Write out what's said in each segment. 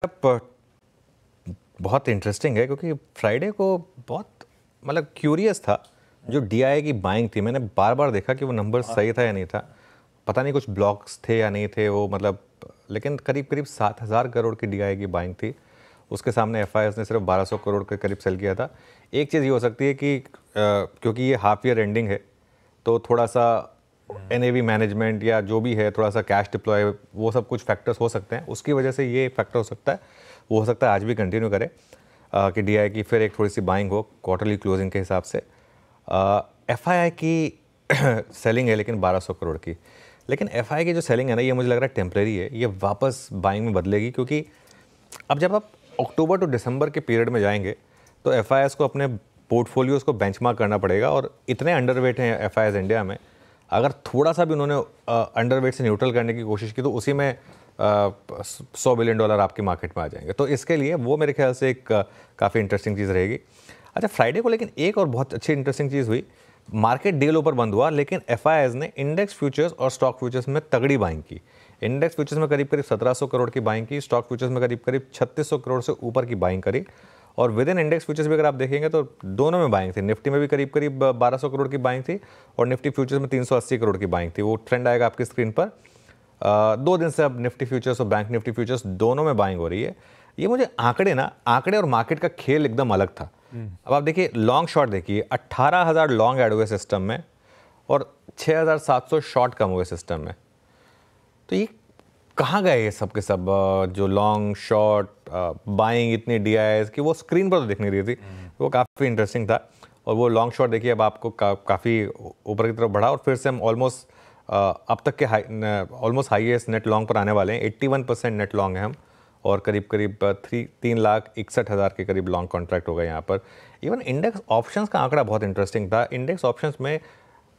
अब बहुत इंटरेस्टिंग है क्योंकि फ्राइडे को बहुत मतलब क्यूरियस था। जो डीआईआई की बाइंग थी, मैंने बार बार देखा कि वो नंबर सही था या नहीं था, पता नहीं कुछ ब्लॉक्स थे या नहीं थे वो, मतलब लेकिन करीब करीब 7,000 करोड़ की डीआईआई की बाइंग थी। उसके सामने एफआईएस ने सिर्फ 1200 करोड़ के करीब सेल किया था। एक चीज़ ये हो सकती है कि क्योंकि ये हाफ ईयर एंडिंग है तो थोड़ा सा एनएवी मैनेजमेंट या जो भी है, थोड़ा सा कैश डिप्लॉय, वो सब कुछ फैक्टर्स हो सकते हैं, उसकी वजह से ये फैक्टर हो सकता है। वो हो सकता है आज भी कंटिन्यू करे कि डीआई की फिर एक थोड़ी सी बाइंग हो क्वार्टरली क्लोजिंग के हिसाब से। एफआईआई की सेलिंग है लेकिन 1200 करोड़ की, लेकिन एफआईआई की जो सेलिंग है ना, ये मुझे लग रहा है टेम्परेरी है, ये वापस बाइंग में बदलेगी। क्योंकि अब जब आप अक्टूबर टू दिसंबर के पीरियड में जाएंगे तो एफआईआईस को अपने पोर्टफोलियोज को बेंचमार्क करना पड़ेगा, और इतने अंडरवेट हैं एफआईआईस इंडिया में, अगर थोड़ा सा भी उन्होंने अंडरवेट से न्यूट्रल करने की कोशिश की तो उसी में $100 बिलियन आपकी मार्केट में आ जाएंगे। तो इसके लिए वो मेरे ख्याल से एक काफ़ी इंटरेस्टिंग चीज़ रहेगी। अच्छा, फ्राइडे को लेकिन एक और बहुत अच्छी इंटरेस्टिंग चीज़ हुई, मार्केट डे लो पर बंद हुआ लेकिन एफआईआईस ने इंडेक्स फ्यूचर्स और स्टॉक फ्यूचर्स में तगड़ी बाइंग की। इंडेक्स फ्यूचर्स में करीब करीब 1700 करोड़ की बाइंग की, स्टॉक फ्यूचर्स में करीब करीब 3600 करोड़ से ऊपर की बाइंग करी, और विद इन इंडेक्स फ्यूचर्स भी अगर आप देखेंगे तो दोनों में बाइंग थी। निफ्टी में भी करीब करीब 1200 करोड़ की बाइंग थी और निफ्टी फ्यूचर्स में 380 करोड़ की बाइंग थी। वो ट्रेंड आएगा आपकी स्क्रीन पर। 2 दिन से अब निफ्टी फ्यूचर्स और बैंक निफ्टी फ्यूचर्स दोनों में बाइंग हो रही है। ये मुझे आंकड़े और मार्केट का खेल एकदम अलग था। अब आप देखिए, लॉन्ग शॉर्ट देखिए, 18,000 लॉन्ग ऐड हुए सिस्टम में और 6,700 शॉर्ट कम हुए सिस्टम में। तो ये कहाँ गए ये सब के सब, जो लॉन्ग शॉर्ट बाइंग इतनी डीआईआईस की, वो स्क्रीन पर तो दिख नहीं रही थी। वो काफ़ी इंटरेस्टिंग था। और वो लॉन्ग शॉर्ट देखिए अब आपको काफ़ी ऊपर की तरफ बढ़ा, और फिर से हम ऑलमोस्ट अब तक के ऑलमोस्ट हाईएस्ट नेट लॉन्ग पर आने वाले हैं। 81% नेट लॉन्ग है हम, और करीब करीब 3,61,000 के करीब लॉन्ग कॉन्ट्रैक्ट हो गए यहाँ पर। इवन इंडेक्स ऑप्शंस का आंकड़ा बहुत इंटरेस्टिंग था। इंडेक्स ऑप्शंस में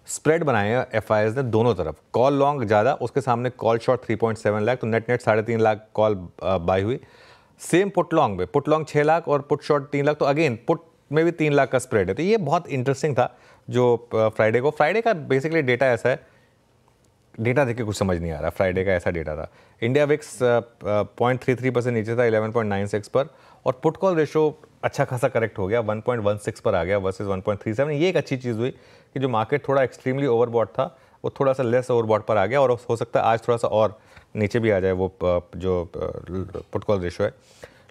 स्प्रेड बनाए हैं एफआईआईस ने दोनों तरफ, कॉल लॉन्ग ज़्यादा, उसके सामने कॉल शॉर्ट 3.7 लाख, तो नेट 3.5 लाख कॉल बाई हुई। सेम पुट लॉन्ग में, पुट लॉन्ग 6 लाख और पुट शॉर्ट 3 लाख, तो अगेन पुट में भी 3 लाख का स्प्रेड है। तो ये बहुत इंटरेस्टिंग था जो फ्राइडे का बेसिकली डेटा ऐसा है, डेटा देख के कुछ समझ नहीं आ रहा, फ्राइडे का ऐसा डेटा था। इंडिया विक्स 0.33% नीचे था 11.96 पर, और पुट कॉल रेशो अच्छा खासा करेक्ट हो गया, 1.16 पर आ गया वर्सेस 1.37। ये एक अच्छी चीज़ हुई कि जो मार्केट थोड़ा एक्सट्रीमली ओवरबॉट था वो थोड़ा सा लेस ओवरबॉट पर आ गया, और हो सकता है आज थोड़ा सा और नीचे भी आ जाए वो जो पुट कॉल रेशो है।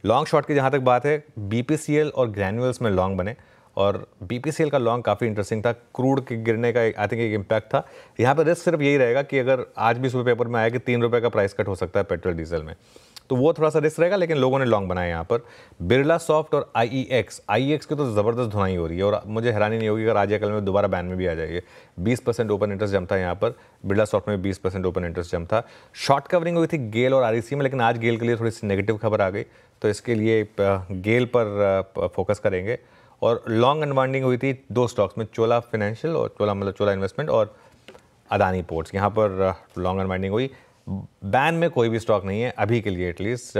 लॉन्ग शॉर्ट की जहाँ तक बात है, बीपीसीएल और ग्रैन्यूल्स में लॉन्ग बने, और बीपीसीएल का लॉन्ग काफ़ी इंटरेस्टिंग था। क्रूड के गिरने का आई थिंक एक इम्पैक्ट था। यहाँ पर रिस्क सिर्फ यही रहेगा कि अगर आज भी सुबह पेपर में आया कि ₹3 का प्राइस कट हो सकता है पेट्रोल डीजल में, तो वो थोड़ा सा रिस्क रहेगा, लेकिन लोगों ने लॉन्ग बनाया यहाँ पर। बिरला सॉफ्ट और आईईएक्स की तो ज़बरदस्त धुनाई हो रही है, और मुझे हैरानी नहीं होगी अगर आज या कल में दोबारा बैन में भी आ जाएगी। 20% ओपन इंटरेस्ट जम था यहाँ पर, बिरला सॉफ्ट में 20% ओपन इंटरेस्ट जम था। शॉर्ट कवरिंग हुई थी गेल और आरईसी में, लेकिन आज गेल के लिए थोड़ी सी नेगेटिव खबर आ गई, तो इसके लिए गेल पर फोकस करेंगे। और लॉन्ग अनवाइंडिंग हुई थी 2 स्टॉक्स में, चोला फाइनेंशियल और चोला इन्वेस्टमेंट और अदानी पोर्ट्स, यहाँ पर लॉन्ग अनवाइंडिंग हुई। बैन में कोई भी स्टॉक नहीं है अभी के लिए एटलीस्ट,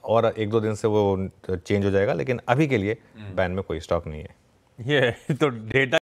और 1-2 दिन से वो चेंज हो जाएगा, लेकिन अभी के लिए बैन में कोई स्टॉक नहीं है। ये तो डेटा